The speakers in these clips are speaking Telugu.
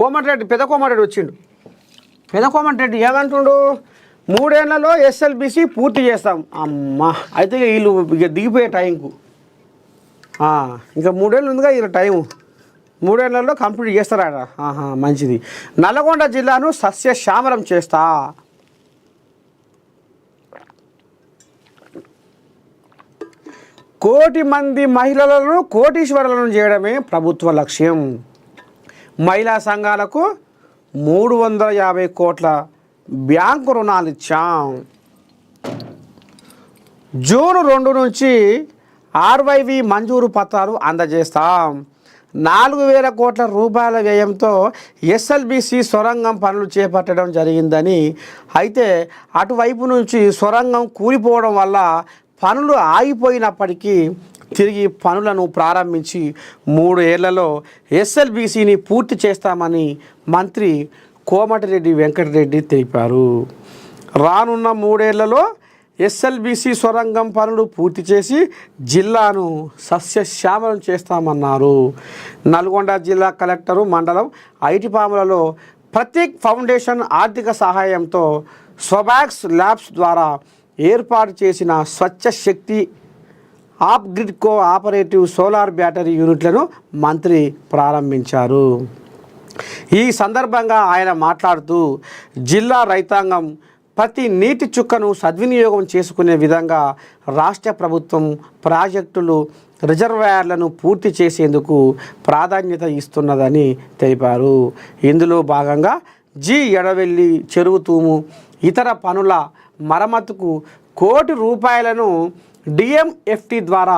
కోమటిరెడ్డి పెద్ద కోమటిరెడ్డి వచ్చిండు. పెద్ద కోమటిరెడ్డి ఏమంటుండు, 3 ఏళ్లలో ఎస్ఎల్బిసి పూర్తి చేస్తాం. అమ్మా అయితే వీళ్ళు ఇక దిగిపోయే టైంకు ఇంకా 3 ఏళ్ళు ఉందిగా వీళ్ళ టైము, 3 ఏళ్లలో కంప్లీట్ చేస్తారట. మంచిది. నల్గొండ జిల్లాను సస్యశ్యామలం చేస్తా. కోటి మంది మహిళలను కోటీశ్వరులను చేయడమే ప్రభుత్వ లక్ష్యం. మహిళా సంఘాలకు 350 కోట్ల బ్యాంకు రుణాలు ఇచ్చాం. జూన్ 2 నుంచి ఆర్వైవి మంజూరు పత్రాలు అందజేస్తాం. 4,000 కోట్ల రూపాయల వ్యయంతో ఎస్ఎల్బిసి సొరంగం పనులు చేపట్టడం జరిగిందని, అయితే అటువైపు నుంచి సొరంగం కూలిపోవడం వల్ల పనులు ఆగిపోయినప్పటికీ తిరిగి పనులను ప్రారంభించి 3 ఏళ్లలో ఎస్ఎల్బిసిని పూర్తి చేస్తామని మంత్రి కోమటిరెడ్డి వెంకటరెడ్డి తెలిపారు. రానున్న 3 ఏళ్లలో ఎస్ఎల్బిసి సొరంగం పనులు పూర్తి చేసి జిల్లాను సస్యశ్యామలం చేస్తామన్నారు. నల్గొండ జిల్లా కలెక్టరు మండలం ఐటిపాములలో ప్రతీక్ ఫౌండేషన్ ఆర్థిక సహాయంతో స్వబాక్స్ ల్యాబ్స్ ద్వారా ఏర్పాటు చేసిన Swachh Shakti off grid cooperative solar battery యూనిట్లను మంత్రి ప్రారంభించారు. ఈ సందర్భంగా ఆయన మాట్లాడుతూ జిల్లా రైతాంగం ప్రతి నీటి చుక్కను సద్వినియోగం చేసుకునే విధంగా రాష్ట్ర ప్రభుత్వం ప్రాజెక్టులు రిజర్వాయర్లను పూర్తి చేసేందుకు ప్రాధాన్యత ఇస్తున్నదని తెలిపారు. ఇందులో భాగంగా ఎడవెల్లి చెరువు తూము ఇతర పనుల మరమ్మతుకు 1 కోటి రూపాయలను డిఎంఎఫ్టి ద్వారా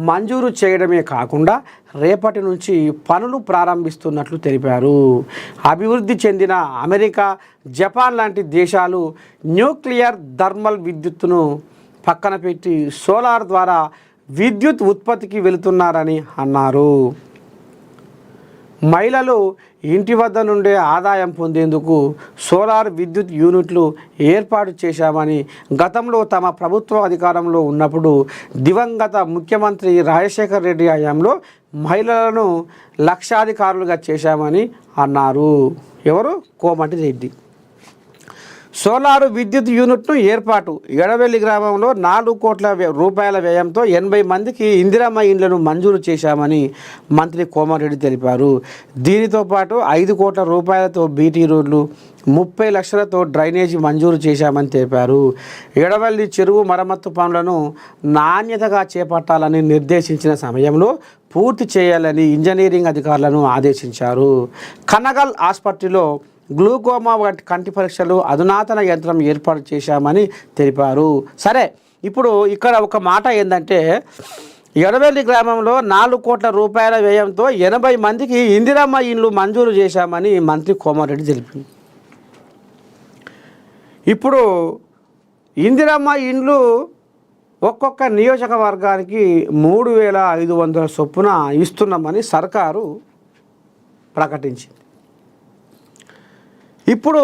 మంజూరు చేయడమే కాకుండా రేపటి నుంచి పనులు ప్రారంభిస్తున్నట్లు తెలిపారు. అభివృద్ధి చెందిన అమెరికా, జపాన్ లాంటి దేశాలు న్యూక్లియర్ థర్మల్ విద్యుత్తును పక్కన పెట్టి సోలార్ ద్వారా విద్యుత్ ఉత్పత్తికి వెళుతున్నారని అన్నారు. మహిళలు ఇంటి వద్ద నుండే ఆదాయం పొందేందుకు సోలార్ విద్యుత్ యూనిట్లు ఏర్పాటు చేశామని, గతంలో తమ ప్రభుత్వ అధికారంలో ఉన్నప్పుడు దివంగత ముఖ్యమంత్రి రాజశేఖర రెడ్డి హయాంలో మహిళలను లక్షాధికారులుగా చేశామని అన్నారు. ఎవరు? కోమటిరెడ్డి. సోలారు విద్యుత్ యూనిట్ను ఏర్పాటు. ఎడవెల్లి గ్రామంలో 4 కోట్ల రూపాయల వ్యయంతో 80 మందికి ఇందిరమ్మ ఇండ్లను మంజూరు చేశామని మంత్రి కోమటిరెడ్డి తెలిపారు. దీనితో పాటు 5 కోట్ల రూపాయలతో బీటీ రోడ్లు, 30 లక్షలతో డ్రైనేజీ మంజూరు చేశామని తెలిపారు. ఎడవెల్లి చెరువు మరమ్మత్తు పనులను నాణ్యతగా చేపట్టాలని నిర్దేశించిన సమయంలో పూర్తి చేయాలని ఇంజనీరింగ్ అధికారులను ఆదేశించారు. కనగల్ ఆసుపత్రిలో గ్లూకోమా కంటి పరీక్షలు అధునాతన యంత్రం ఏర్పాటు చేశామని తెలిపారు. సరే, ఇప్పుడు ఇక్కడ ఒక మాట ఏంటంటే, ఎడవెల్లి గ్రామంలో 4 కోట్ల రూపాయల వ్యయంతో 80 మందికి ఇందిరమ్మ ఇండ్లు మంజూరు చేశామని మంత్రి కోమటిరెడ్డి తెలిపింది. ఇప్పుడు ఇందిరమ్మ ఇండ్లు ఒక్కొక్క నియోజకవర్గానికి 3,500 చొప్పున ఇస్తున్నామని సర్కారు ప్రకటించింది. ఇప్పుడు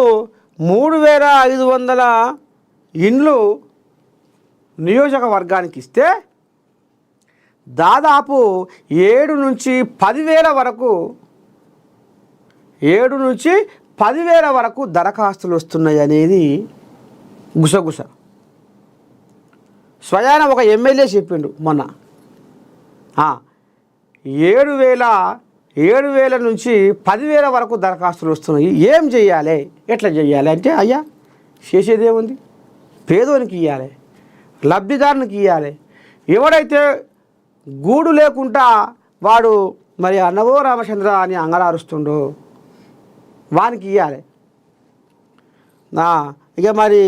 3,500 ఇండ్లు నియోజకవర్గానికి ఇస్తే దాదాపు 7 నుంచి 10,000 వరకు 7 నుంచి 10,000 వరకు దరఖాస్తులు వస్తున్నాయి అనేది గుసగుస. స్వయాన ఒక ఎమ్మెల్యే చెప్పిండు మొన్న, 7,000 నుంచి 10,000 వరకు దరఖాస్తులు వస్తున్నాయి. ఏం చెయ్యాలి, ఎట్లా చెయ్యాలి అంటే, అయ్యా చేసేదేముంది, పేదోనికి ఇవ్వాలి, లబ్ధిదారునికి ఇవ్వాలి. ఎవడైతే గూడు లేకుండా వాడు మరి అన్నవో రామచంద్ర అని అంగలారుస్తుండో వానికి ఇవ్వాలి. ఇక మరి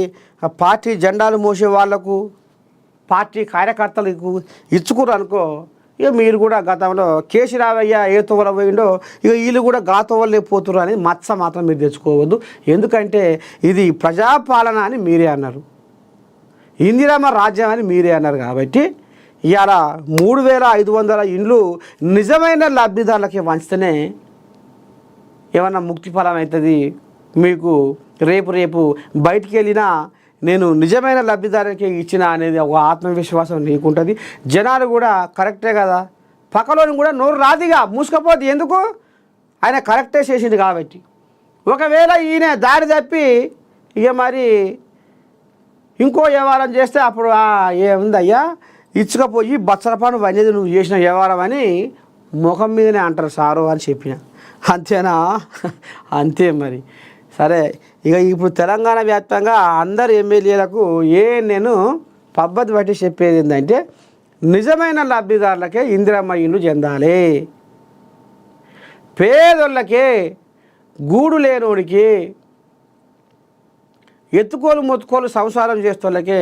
పార్టీ జెండాలు మోసే వాళ్లకు, పార్టీ కార్యకర్తలకు ఇచ్చుకున్నారు అనుకో, ఇక మీరు కూడా గతంలో కేసీరావయ్య ఏ తోవల పోయిండో ఇక వీళ్ళు కూడా గా తోవలే పోతురు అనేది మత్స మాత్రం మీరు తెచ్చుకోవద్దు. ఎందుకంటే ఇది ప్రజాపాలన అని మీరే అన్నారు, ఇందిరమ్మ రాజ్యం అని మీరే అన్నారు. కాబట్టి ఇవాళ 3,500 ఇండ్లు నిజమైన లబ్ధిదారులకి వంచితేనే ఏమన్నా ముక్తి ఫలం అవుతుంది. మీకు రేపు బయటికి వెళ్ళినా నేను నిజమైన లబ్ధిదారునికి ఇచ్చిన అనేది ఒక ఆత్మవిశ్వాసం నీకుంటుంది. జనాలు కూడా కరెక్టే కదా, పక్కలోని కూడా నోరు రాదిగా మూసుకపోతే ఎందుకు, ఆయన కరెక్టే చేసింది కాబట్టి. ఒకవేళ ఈయన దారి తప్పి ఇక మరి ఇంకో వ్యవహారం చేస్తే అప్పుడు ఏముందయ్యా ఇచ్చుకపోయి బచ్చలపాను వనేది నువ్వు చేసిన వ్యవహారం అని ముఖం మీదనే అంటారు సారు అని చెప్పిన. అంతేనా? అంతే మరి. సరే, ఇక ఇప్పుడు తెలంగాణ వ్యాప్తంగా అందరు ఎమ్మెల్యేలకు నేను పద్ధతి బట్టి చెప్పేది ఏంటంటే నిజమైన లబ్ధిదారులకే ఇందిరమ్మ ఇల్లు చెందాలి. పేదోళ్ళకే, గూడు లేనోడికి, ఎత్తుకోలు మొత్తుకోలు సంసారం చేస్తోళ్ళకే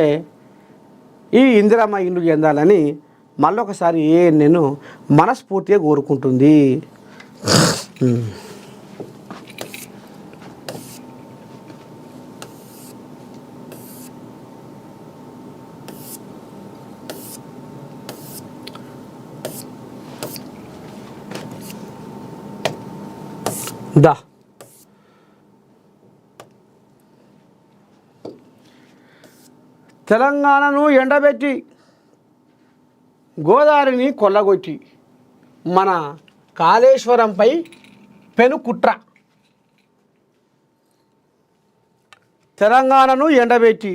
ఈ ఇందిరమ్మ ఇల్లు చెందాలని మళ్ళొకసారి నేను మనస్ఫూర్తిగా కోరుకుంటుంది. దా తెలంగాణను ఎండబెట్టి గోదావరిని కొల్లగొట్టి మన కాళేశ్వరంపై పెనుకుట్ర. తెలంగాణను ఎండబెట్టి